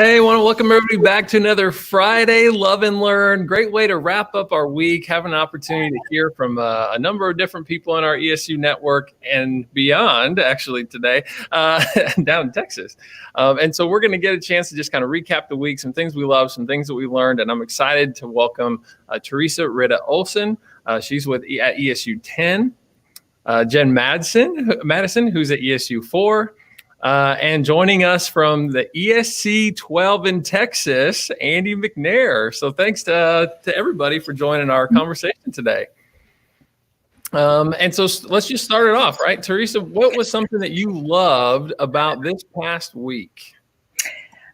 Hey, I want to welcome everybody back to another Friday Love and Learn. Great way to wrap up our week, have an opportunity to hear from a number of different people in our ESU network and beyond, actually, today, down in Texas. And so we're going to get a chance to just kind of recap the week, some things we love, some things that we learned. And I'm excited to welcome Theresa Ritta-Olson. She's at ESU 10. Jen Madison, who's at ESU 4. And joining us from the ESC 12 in Texas, Andy McNair. So thanks to everybody for joining our conversation today. And so let's just start it off, right? Theresa, what was something that you loved about this past week?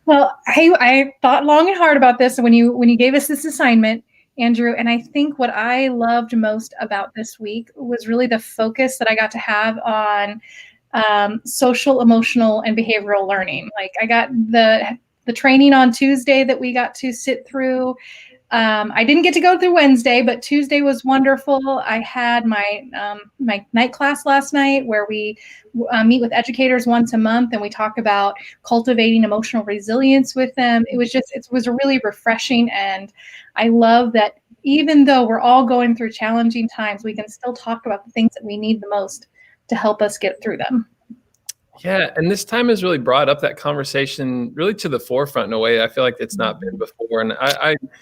Well, I thought long and hard about this when you gave us this assignment, Andrew, and I think what I loved most about this week was really the focus that I got to have on social, emotional, and behavioral learning. Like I got the training on Tuesday that we got to sit through. I didn't get to go through Wednesday, but Tuesday was wonderful. I had my night class last night where we meet with educators once a month and we talk about cultivating emotional resilience with them. It was really refreshing, and I love that even though we're all going through challenging times, we can still talk about the things that we need the most to help us get through them. Yeah, and this time has really brought up that conversation really to the forefront in a way I feel like it's not been before. And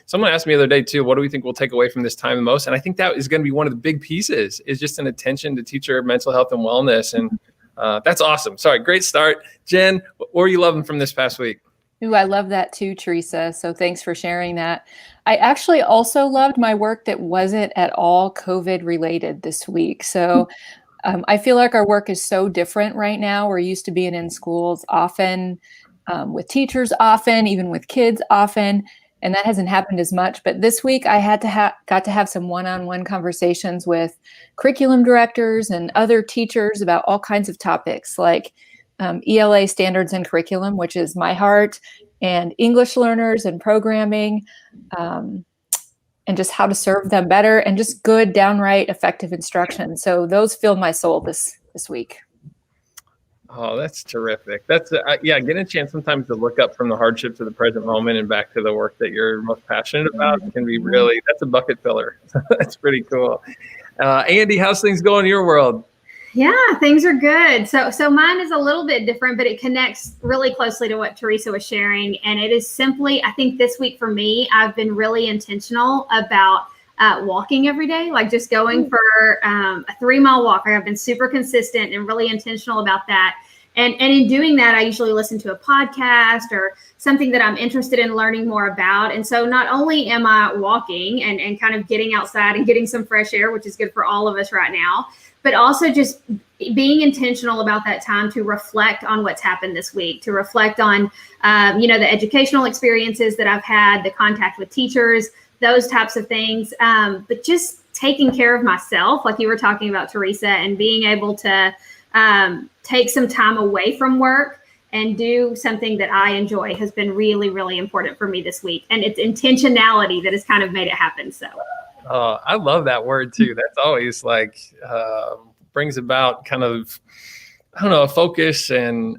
someone asked me the other day too, what do we think we'll take away from this time the most? And I think that is going to be one of the big pieces, is just an attention to teacher mental health and wellness. And that's awesome. Sorry, great start. Jen, what were you loving from this past week? Ooh, I love that too, Theresa. So thanks for sharing that. I actually also loved my work that wasn't at all COVID related this week. So I feel like our work is so different right now. We're used to being in schools often, with teachers often, even with kids often, and that hasn't happened as much. But this week I got to have some one-on-one conversations with curriculum directors and other teachers about all kinds of topics like ELA standards and curriculum, which is my heart, and English learners and programming, and just how to serve them better, and just good, downright effective instruction. So those filled my soul this week. Oh, that's terrific. That's getting a chance sometimes to look up from the hardships of the present moment and back to the work that you're most passionate about can be really, that's a bucket filler. That's pretty cool. Andy, how's things going in your world? Yeah, things are good. So mine is a little bit different, but it connects really closely to what Theresa was sharing. And it is simply, I think this week for me, I've been really intentional about walking every day, like just going for a 3-mile walk. I've been super consistent and really intentional about that. And in doing that, I usually listen to a podcast or something that I'm interested in learning more about. And so not only am I walking and kind of getting outside and getting some fresh air, which is good for all of us right now, but also just being intentional about that time to reflect on what's happened this week, to reflect on, the educational experiences that I've had, the contact with teachers, those types of things. But just taking care of myself, like you were talking about, Theresa, and being able to take some time away from work and do something that I enjoy has been really, really important for me this week. And it's intentionality that has kind of made it happen. So. I love that word too. That's always like brings about kind of, a focus and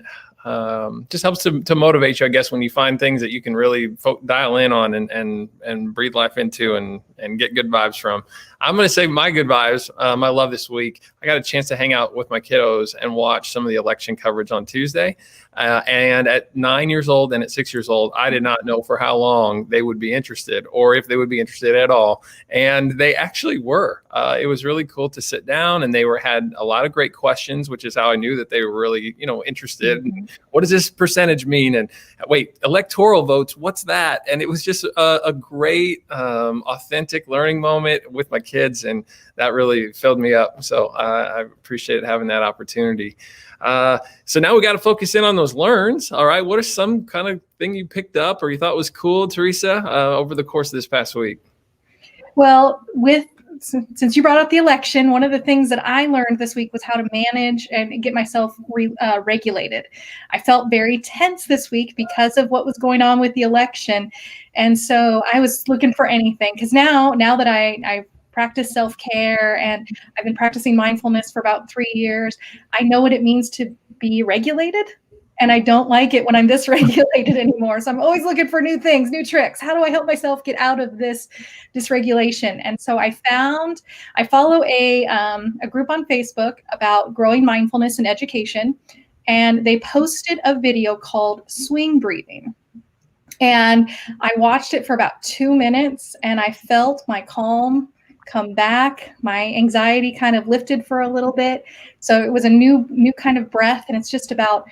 just helps to motivate you, I guess, when you find things that you can really dial in on and breathe life into and get good vibes from. I'm going to say my good vibes, my love this week. I got a chance to hang out with my kiddos and watch some of the election coverage on Tuesday. And at 9 years old and at 6 years old, I did not know for how long they would be interested or if they would be interested at all. And they actually were. It was really cool to sit down, and they had a lot of great questions, which is how I knew that they were really, interested. Mm-hmm. What does this percentage mean? And wait, electoral votes, what's that? And it was just a great, authentic learning moment with my kids, and that really filled me up. So I appreciate having that opportunity. So now we got to focus in on those learns. All right. What are some kind of thing you picked up or you thought was cool, Theresa, over the course of this past week? Well, since you brought up the election, one of the things that I learned this week was how to manage and get myself regulated. I felt very tense this week because of what was going on with the election. And so I was looking for anything, because now that I've practiced self-care and I've been practicing mindfulness for about 3 years, I know what it means to be regulated. and I don't like it when I'm dysregulated anymore. So I'm always looking for new things, new tricks. How do I help myself get out of this dysregulation? And so I follow a group on Facebook about growing mindfulness in education, and they posted a video called Swing Breathing. And I watched it for about 2 minutes, and I felt my calm come back. My anxiety kind of lifted for a little bit. So it was a new kind of breath, and it's just about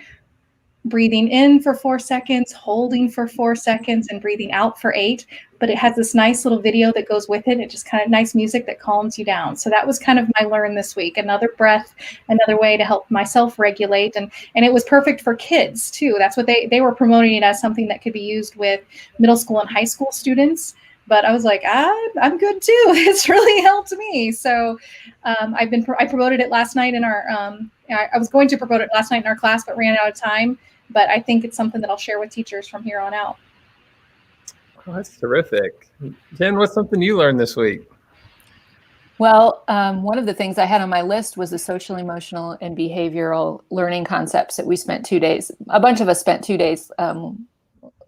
breathing in for 4 seconds, holding for 4 seconds, and breathing out for 8. But it has this nice little video that goes with it. It just kind of nice music that calms you down. So that was kind of my learn this week. Another breath, another way to help myself regulate. And it was perfect for kids too. That's what they were promoting it as, something that could be used with middle school and high school students. But I was like, I'm good too. It's really helped me. So I promoted it last night in our, I was going to promote it last night in our class, but ran out of time. But I think it's something that I'll share with teachers from here on out. Oh, that's terrific. Jen, what's something you learned this week? Well, one of the things I had on my list was the social, emotional, and behavioral learning concepts that we spent 2 days. A bunch of us spent 2 days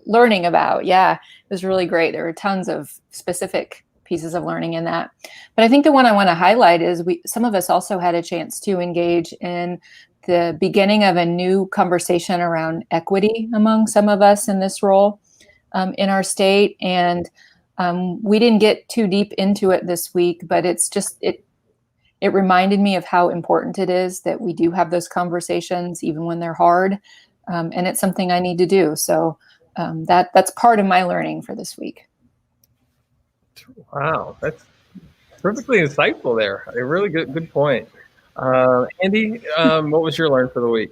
learning about. Yeah, it was really great. There were tons of specific pieces of learning in that. But I think the one I want to highlight is some of us also had a chance to engage in the beginning of a new conversation around equity among some of us in this role in our state. And we didn't get too deep into it this week, but it's just, it reminded me of how important it is that we do have those conversations, even when they're hard. And it's something I need to do. So that's part of my learning for this week. Wow, that's perfectly insightful there. A really good point. Andy, what was your learn for the week?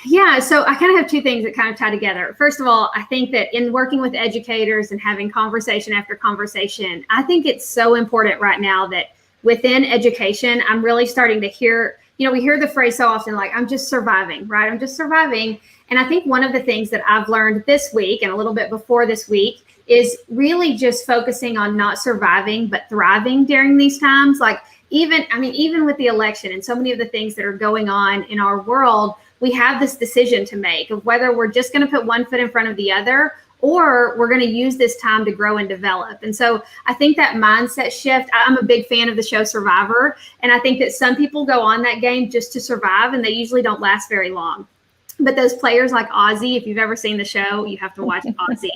Yeah, so I kind of have two things that kind of tie together. First of all, I think that in working with educators and having conversation after conversation, I think it's so important right now that within education, I'm really starting to hear, we hear the phrase so often, like, I'm just surviving, right? I'm just surviving. And I think one of the things that I've learned this week and a little bit before this week is really just focusing on not surviving, but thriving during these times. Like, even with the election and so many of the things that are going on in our world, we have this decision to make of whether we're just going to put one foot in front of the other, or we're going to use this time to grow and develop. And so I think that mindset shift, I'm a big fan of the show Survivor. And I think that some people go on that game just to survive, and they usually don't last very long. But those players like Ozzy, if you've ever seen the show, you have to watch Ozzy.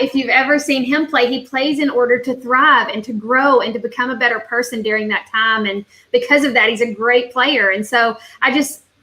If you've ever seen him play, he plays in order to thrive and to grow and to become a better person during that time. And because of that, he's a great player. And so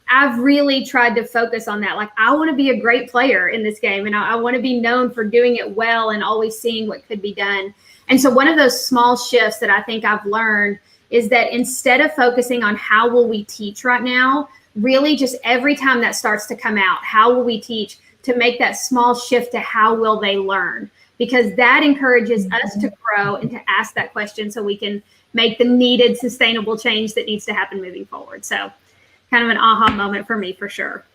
I've really tried to focus on that. Like, I want to be a great player in this game, and I want to be known for doing it well and always seeing what could be done. And so one of those small shifts that I think I've learned is that instead of focusing on how will we teach right now, really just every time that starts to come out, how will we teach, to make that small shift to how will they learn? Because that encourages us to grow and to ask that question so we can make the needed sustainable change that needs to happen moving forward. So kind of an aha moment for me, for sure.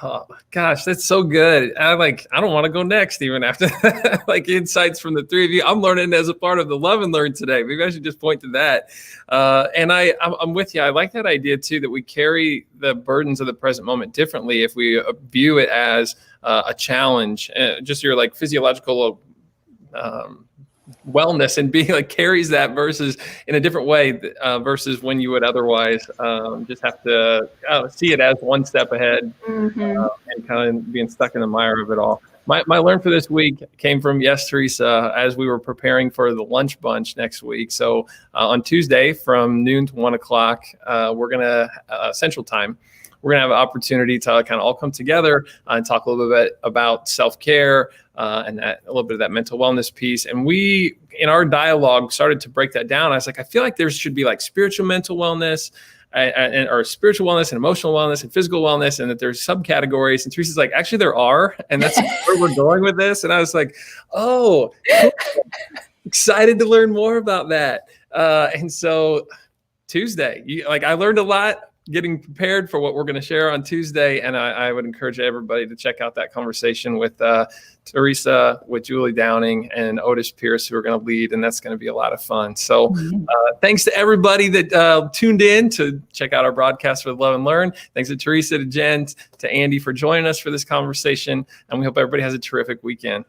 Oh gosh, that's so good. I don't want to go next even after like insights from the three of you. I'm learning as a part of the Love and Learn today. Maybe I should just point to that. And I'm with you. I like that idea too, that we carry the burdens of the present moment differently if we view it as a challenge, just your like physiological wellness, and being like carries that versus in a different way versus when you would otherwise just have to see it as one step ahead and kind of being stuck in the mire of it all. My learn for this week came from, yes, Theresa, as we were preparing for the lunch bunch next week. So on Tuesday from noon to 1 o'clock, we're going to Central Time. We're going to have an opportunity to kind of all come together and talk a little bit about self-care and a little bit of that mental wellness piece. And we, in our dialogue, started to break that down. I was like, I feel like there should be like spiritual mental wellness or spiritual wellness and emotional wellness and physical wellness, and that there's subcategories. And Teresa's like, actually, there are. And that's where we're going with this. And I was like, oh, cool. Excited to learn more about that. And so Tuesday, I learned a lot. getting prepared for what we're going to share on Tuesday. And I would encourage everybody to check out that conversation with Theresa, with Julie Downing, and Otis Pierce, who are going to lead. And that's going to be a lot of fun. So thanks to everybody that tuned in to check out our broadcast with Love and Learn. Thanks to Theresa, to Jen, to Andy for joining us for this conversation. And we hope everybody has a terrific weekend.